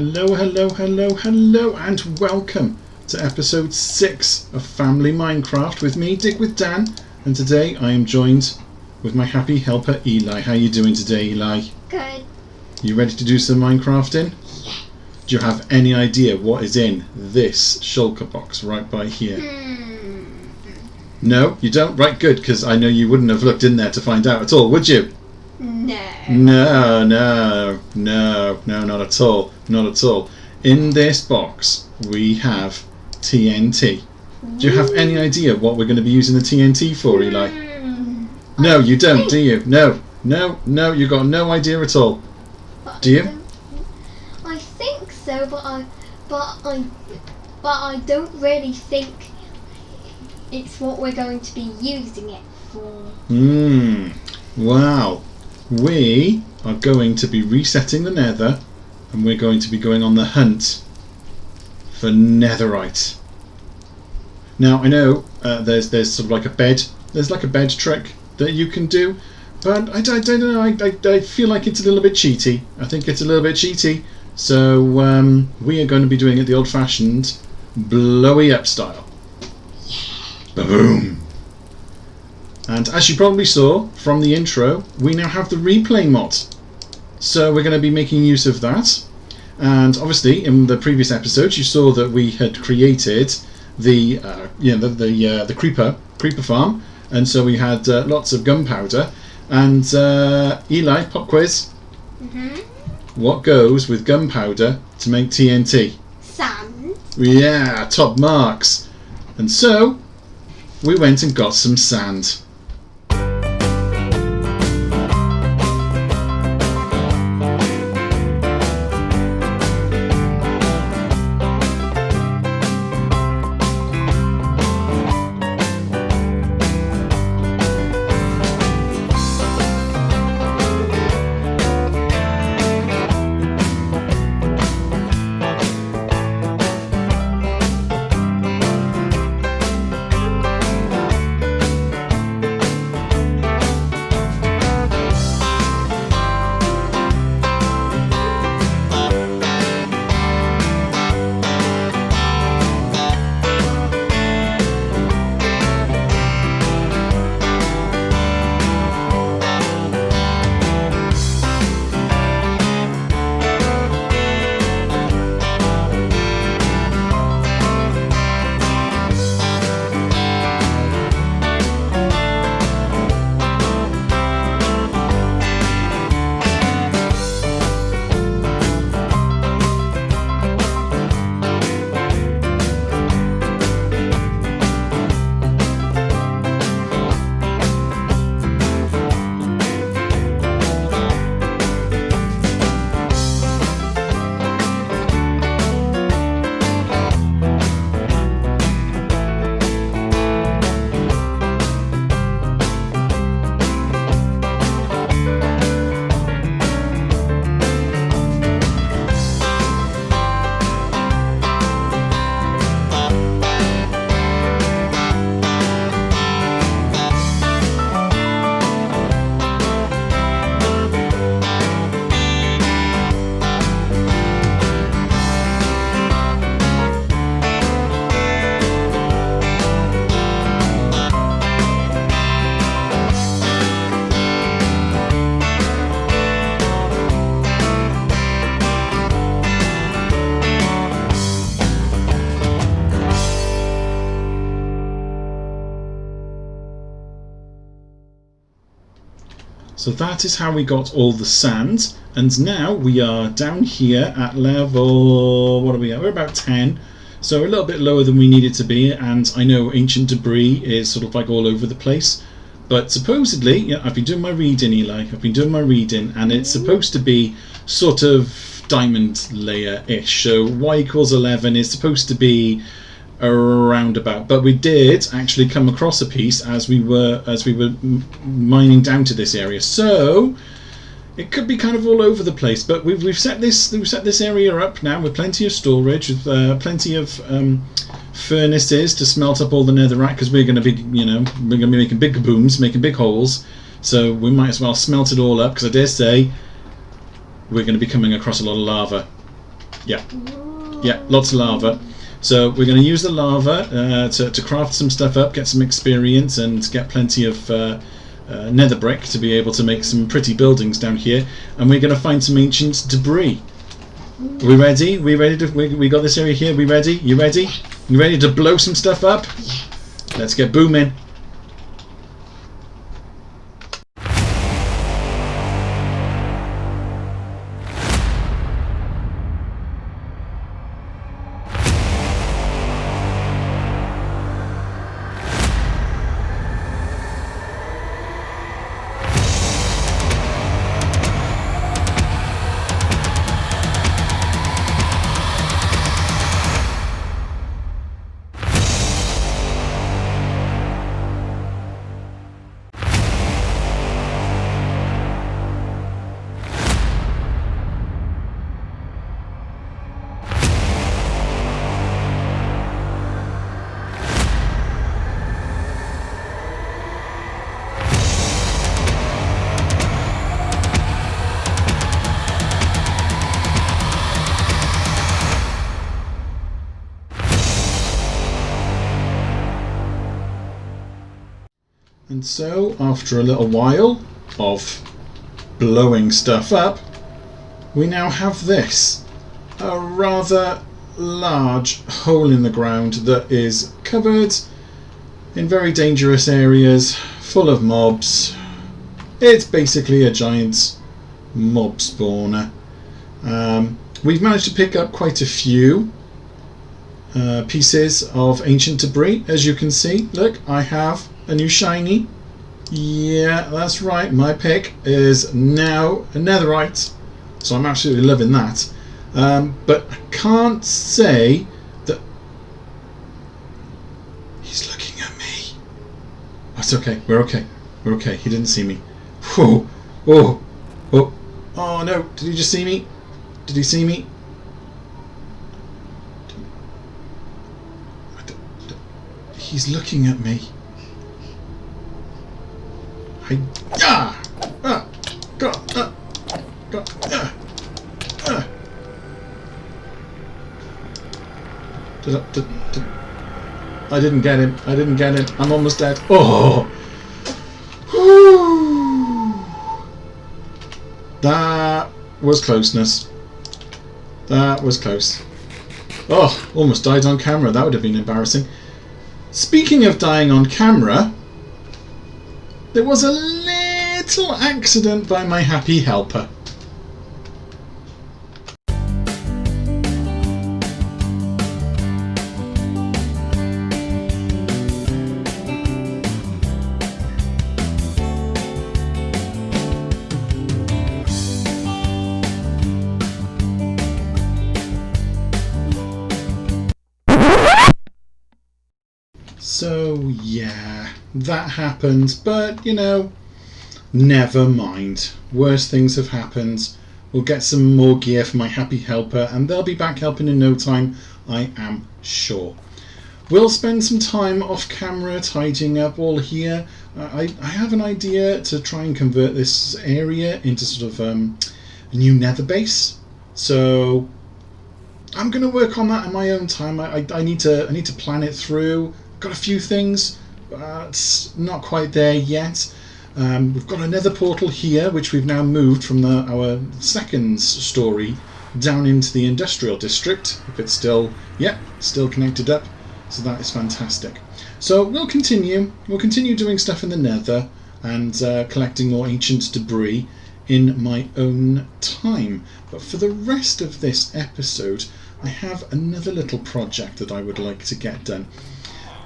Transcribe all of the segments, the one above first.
Hello, hello, hello, hello, and welcome to episode 6 of Family Minecraft with me, Dig with Dan, and today I am joined with my happy helper Eli. How are you doing today, Eli? Good. You ready to do some Minecrafting? Yeah. Do you have any idea what is in this shulker box right by here? No, you don't? Right, good, because I know you wouldn't have looked in there to find out at all, would you? No. No, not at all. Not at all. In this box, we have TNT. Do you have any idea what we're going to be using the TNT for, Eli? No, you don't, do you? No, you got no idea at all. Do you? I think so, but I don't really think it's what we're going to be using it for. Wow. We are going to be resetting the Nether, and we're going to be going on the hunt for netherite. Now I know there's sort of like a bed. There's like a bed trick that you can do, but I don't know. I feel like it's a little bit cheaty. I think it's a little bit cheaty. So we are going to be doing it the old-fashioned blowy up style. Boom. And as you probably saw from the intro, we now have the replay mod. So we're going to be making use of that. And obviously, in the previous episode, you saw that we had created the creeper farm, and so we had lots of gunpowder. And Eli, pop quiz. What goes with gunpowder to make TNT? Sand. Yeah, top marks. And so we went and got some sand. So that is how we got all the sand, and now we are down here at level, what are we at? We're about 10, so a little bit lower than we needed to be, and I know ancient debris is sort of like all over the place, but supposedly, yeah, I've been doing my reading, Eli, I've been doing my reading, and it's supposed to be sort of diamond layer-ish, so y equals 11 is supposed to be around about, but we did actually come across a piece as we were mining down to this area, so it could be kind of all over the place, but we've set this area up now with plenty of storage, with plenty of furnaces to smelt up all the netherite, because we're going to be making big kabooms, making big holes, so we might as well smelt it all up, because I dare say we're going to be coming across a lot of lava. Yeah. Yeah, lots of lava. So we're going to use the lava to craft some stuff up, get some experience, and get plenty of nether brick to be able to make some pretty buildings down here. And we're going to find some ancient debris. Are we ready? We got this area here. We ready? You ready? You ready to blow some stuff up? Let's get booming. And so, after a little while of blowing stuff up, we now have this. A rather large hole in the ground that is covered in very dangerous areas, full of mobs. It's basically a giant mob spawner. We've managed to pick up quite a few pieces of ancient debris, as you can see. Look, I have a new shiny. Yeah, that's right, my pick is now a netherite, so I'm absolutely loving that. But I can't say that he's looking at me. Oh, it's okay, we're okay, we're okay. He didn't see me. Whoa, oh, oh, oh no! Did he just see me? Did he see me? He's looking at me. I didn't get him. I didn't get him. I'm almost dead. Oh! That was closeness. That was close. Oh, almost died on camera. That would have been embarrassing. Speaking of dying on camera, there was a little accident by my happy helper. So yeah, that happened, but you know, never mind. Worse things have happened. We'll get some more gear for my happy helper and they'll be back helping in no time, I am sure. We'll spend some time off camera tidying up all here. I have an idea to try and convert this area into sort of a new nether base. So I'm going to work on that in my own time. I need to plan it through. Got a few things, but not quite there yet. We've got another portal here, which we've now moved from our second story down into the industrial district. If it's still, yeah, still connected up, so that is fantastic. So we'll continue doing stuff in the Nether and collecting more ancient debris in my own time. But for the rest of this episode, I have another little project that I would like to get done.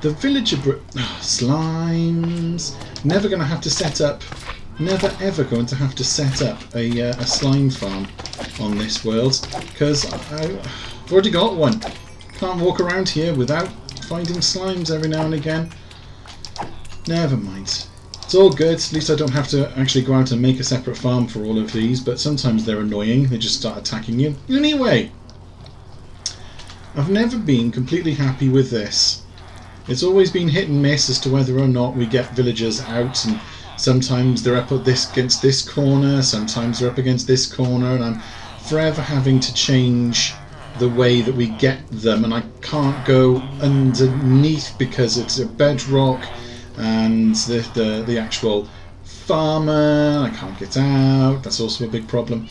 The villager slimes. Never going to have to set up. Never ever going to have to set up a slime farm on this world because I've already got one. Can't walk around here without finding slimes every now and again. Never mind. It's all good. At least I don't have to actually go out and make a separate farm for all of these. But sometimes they're annoying. They just start attacking you. Anyway, I've never been completely happy with this. It's always been hit and miss as to whether or not we get villagers out, and sometimes they're up against this corner, sometimes they're up against this corner, and I'm forever having to change the way that we get them, and I can't go underneath because it's a bedrock, and the actual farmer, I can't get out. That's also a big problem.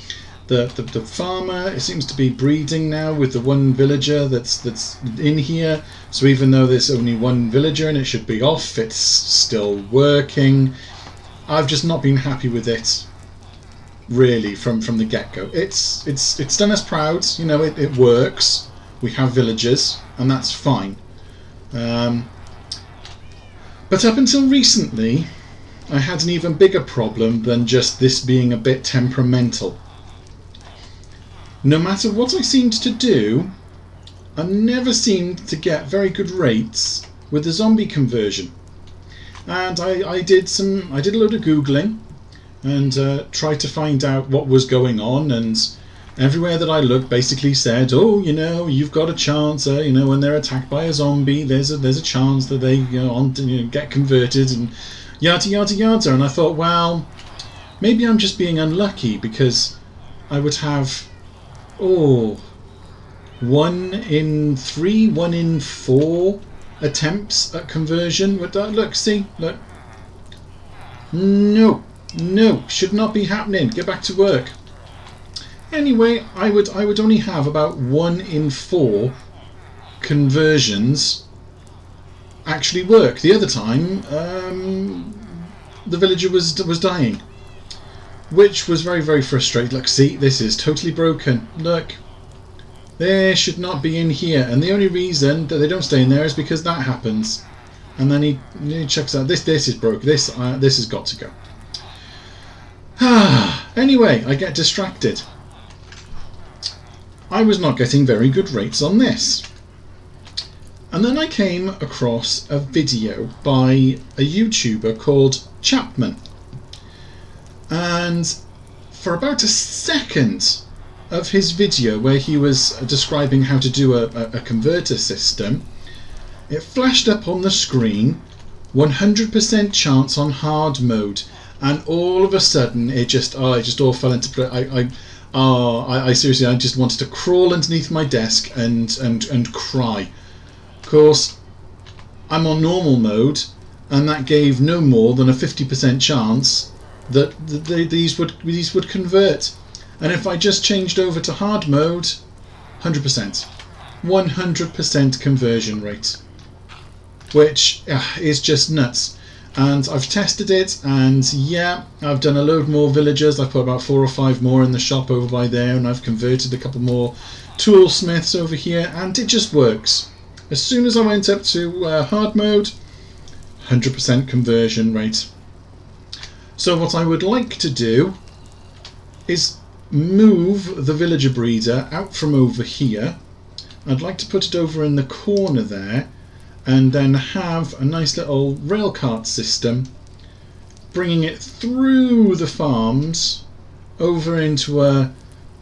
The farmer, it seems to be breeding now with the one villager that's in here. So even though there's only one villager and it should be off, it's still working. I've just not been happy with it, really, from the get-go. It's done us proud. You know, it works. We have villagers, and that's fine. But up until recently, I had an even bigger problem than just this being a bit temperamental. No matter what I seemed to do, I never seemed to get very good rates with the zombie conversion. And I did a load of Googling and tried to find out what was going on, and everywhere that I looked basically said, oh, you know, you've got a chance, you know, when they're attacked by a zombie, there's a chance that they get converted, and yada yada yada. And I thought, well, maybe I'm just being unlucky, because I would have 1 in 3, 1 in 4 attempts at conversion with that. Look, see, look. No, should not be happening. Get back to work. Anyway, I would only have about 1 in 4 conversions actually work. The other time, the villager was dying, which was very, very frustrating. Look, see, this is totally broken. Look, they should not be in here, and the only reason that they don't stay in there is because that happens. And then he checks out, this is broken. This has got to go. Anyway, I get distracted. I was not getting very good rates on this. And then I came across a video by a YouTuber called Chapman. And for about a second of his video, where he was describing how to do a converter system, it flashed up on the screen 100% chance on hard mode, and all of a sudden it just all fell into place. I seriously, I just wanted to crawl underneath my desk and cry. Of course, I'm on normal mode, and that gave no more than a 50% chance that these would convert. And if I just changed over to hard mode, 100% conversion rate, which is just nuts. And I've tested it, and yeah, I've done a load more villagers. I've put about 4 or 5 more in the shop over by there, and I've converted a couple more toolsmiths over here, and it just works. As soon as I went up to hard mode, 100% conversion rate. So what I would like to do is move the villager breeder out from over here. I'd like to put it over in the corner there, and then have a nice little rail cart system bringing it through the farms over into a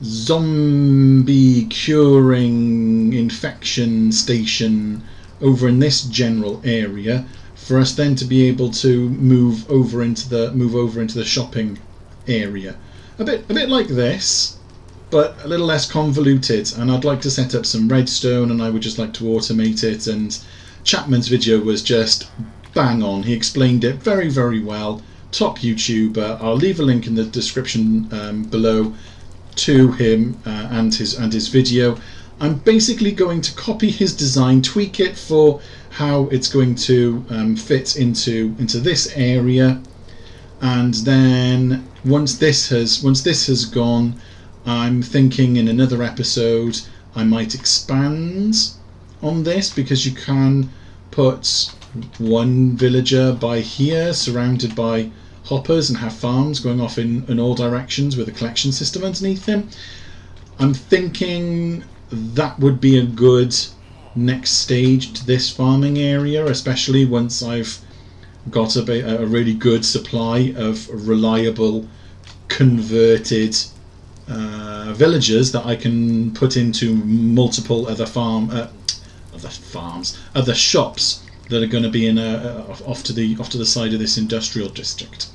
zombie curing infection station over in this general area, for us then to be able to move over into the shopping area. A bit like this, but a little less convoluted. And I'd like to set up some redstone, and I would just like to automate it. And Chapman's video was just bang on. He explained it very, very well. Top YouTuber. I'll leave a link in the description below to him and his video. I'm basically going to copy his design, tweak it for how it's going to fit into this area, and then once this has gone, I'm thinking in another episode I might expand on this, because you can put one villager by here surrounded by hoppers and have farms going off in all directions with a collection system underneath them. I'm thinking that would be a good next stage to this farming area, especially once I've got a really good supply of reliable converted villagers that I can put into multiple other shops that are going to be in off to the side of this industrial district.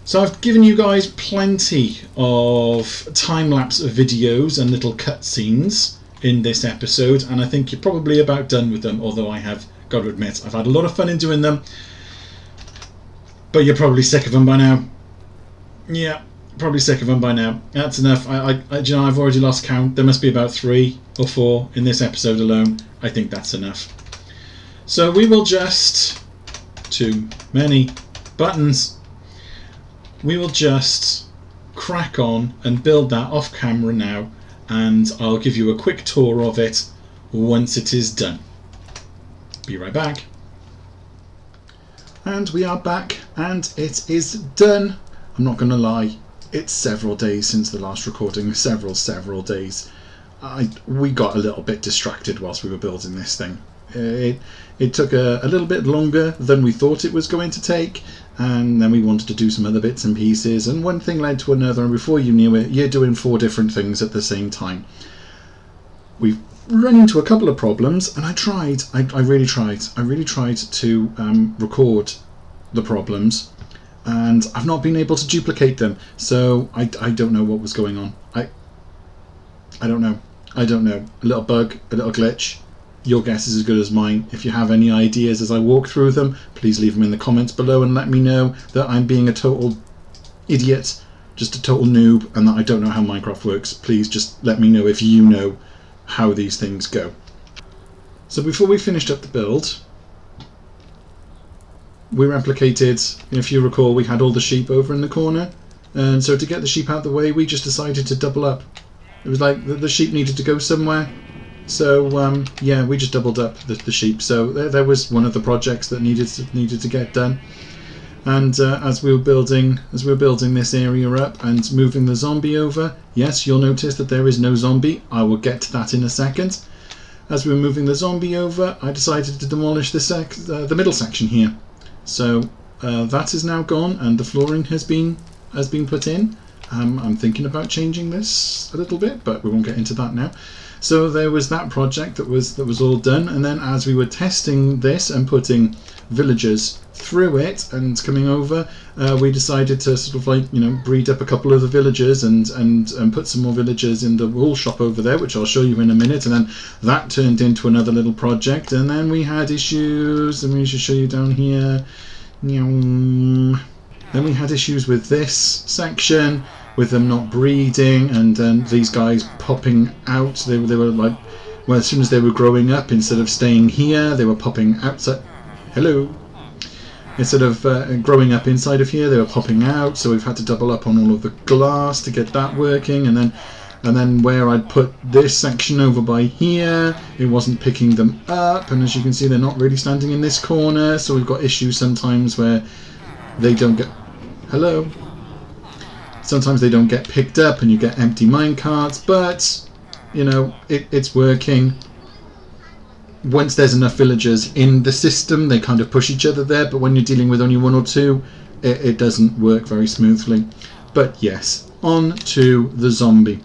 So I've given you guys plenty of time-lapse videos and little cutscenes in this episode, and I think you're probably about done with them, although I have got to admit I've had a lot of fun in doing them, but you're probably sick of them by now. Yeah, probably sick of them by now. That's enough. I've already lost count. There must be about 3 or 4 in this episode alone. I think that's enough. So we will just... Too many buttons. We will just crack on and build that off camera now, and I'll give you a quick tour of it once it is done. Be right back. And we are back, and it is done. I'm not going to lie, it's several days since the last recording. Several days. We got a little bit distracted whilst we were building this thing. It took a little bit longer than we thought it was going to take, and then we wanted to do some other bits and pieces, and one thing led to another, and before you knew it, you're doing 4 different things at the same time. We've run into a couple of problems, and I really tried to record the problems, and I've not been able to duplicate them, so I don't know what was going on. I don't know. A little bug, a little glitch. Your guess is as good as mine. If you have any ideas as I walk through them, please leave them in the comments below and let me know that I'm being a total idiot, just a total noob, and that I don't know how Minecraft works. Please just let me know if you know how these things go. So before we finished up the build, we replicated, if you recall, we had all the sheep over in the corner, and so to get the sheep out of the way, we just decided to double up. It was like the sheep needed to go somewhere. So yeah, we just doubled up the sheep. So there was one of the projects that needed to get done. And as we were building this area up and moving the zombie over, yes, you'll notice that there is no zombie. I will get to that in a second. As we were moving the zombie over, I decided to demolish the middle section here. So that is now gone, and the flooring has been put in. I'm thinking about changing this a little bit, but we won't get into that now. So there was that project that was all done, and then as we were testing this and putting villagers through it and coming over, we decided to sort of like, you know, breed up a couple of the villagers and put some more villagers in the wool shop over there, which I'll show you in a minute. And then that turned into another little project, and then we had issues, and we should show you down here. Then we had issues with this section, with them not breeding, and then these guys popping out. They were like, well, as soon as they were growing up, instead of staying here, they were popping outside. Hello. Instead of growing up inside of here, they were popping out. So we've had to double up on all of the glass to get that working, and then where I'd put this section over by here, it wasn't picking them up, and as you can see, they're not really standing in this corner. So we've got issues sometimes where they don't get. Hello. Sometimes they don't get picked up and you get empty minecarts, but you know, it's working. Once there's enough villagers in the system, they kind of push each other there, but when you're dealing with only 1 or 2, it doesn't work very smoothly. But yes, on to the zombie.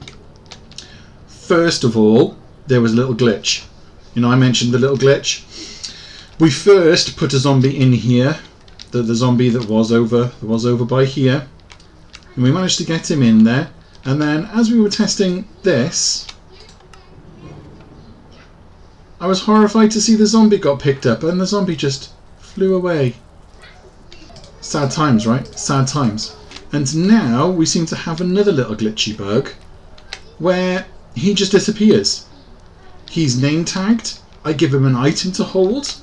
First of all, there was a little glitch. You know, I mentioned the little glitch. We first put a zombie in here, the zombie that was over by here. And we managed to get him in there, and then as we were testing this, I was horrified to see the zombie got picked up, and the zombie just flew away. Sad times, right? Sad times. And now we seem to have another little glitchy bug where he just disappears. He's name tagged, I give him an item to hold,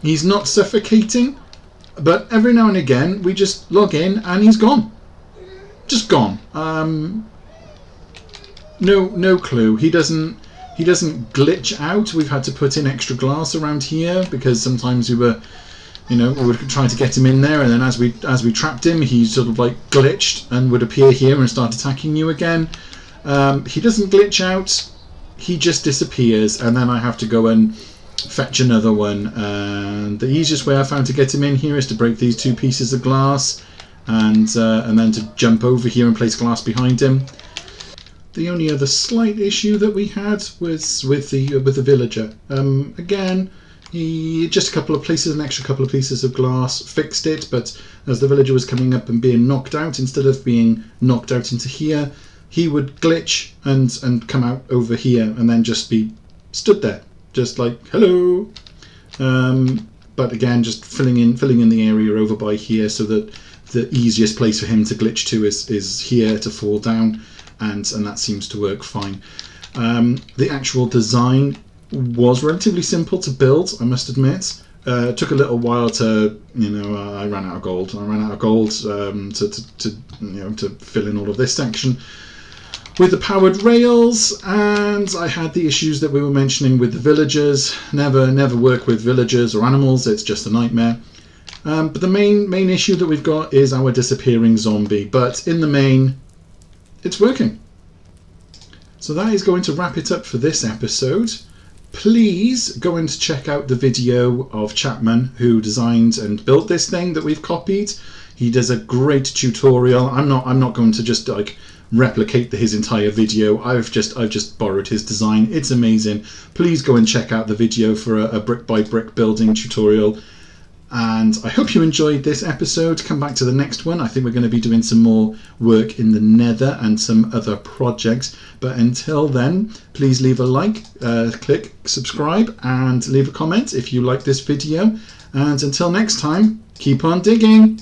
he's not suffocating, but every now and again we just log in and he's gone. Just gone. No clue. He doesn't glitch out. We've had to put in extra glass around here because sometimes we were trying to get him in there, and then as we trapped him, he sort of like glitched and would appear here and start attacking you again. He doesn't glitch out. He just disappears, and then I have to go and fetch another one. And the easiest way I found to get him in here is to break these 2 pieces of glass. And then to jump over here and place glass behind him. The only other slight issue that we had was with the villager. Again, he just an extra couple of pieces of glass fixed it, but as the villager was coming up and being knocked out, instead of being knocked out into here, he would glitch and come out over here and then just be stood there, just like hello. But again, just filling in the area over by here, so that the easiest place for him to glitch to is here to fall down, and that seems to work fine. The actual design was relatively simple to build, I must admit. It took a little while to, I ran out of gold. To fill in all of this section with the powered rails, and I had the issues that we were mentioning with the villagers. Never work with villagers or animals, it's just a nightmare. But the main issue that we've got is our disappearing zombie, but in the main, it's working. So that is going to wrap it up for this episode. Please go and check out the video of Chapman, who designed and built this thing that we've copied. He does a great tutorial. I'm not going to just like replicate his entire video. I've just borrowed his design. It's amazing. Please go and check out the video for a brick by brick building tutorial. And I hope you enjoyed this episode. Come back to the next one. I think we're going to be doing some more work in the Nether and some other projects. But until then, please leave a like, click subscribe, and leave a comment if you like this video. And until next time, keep on digging.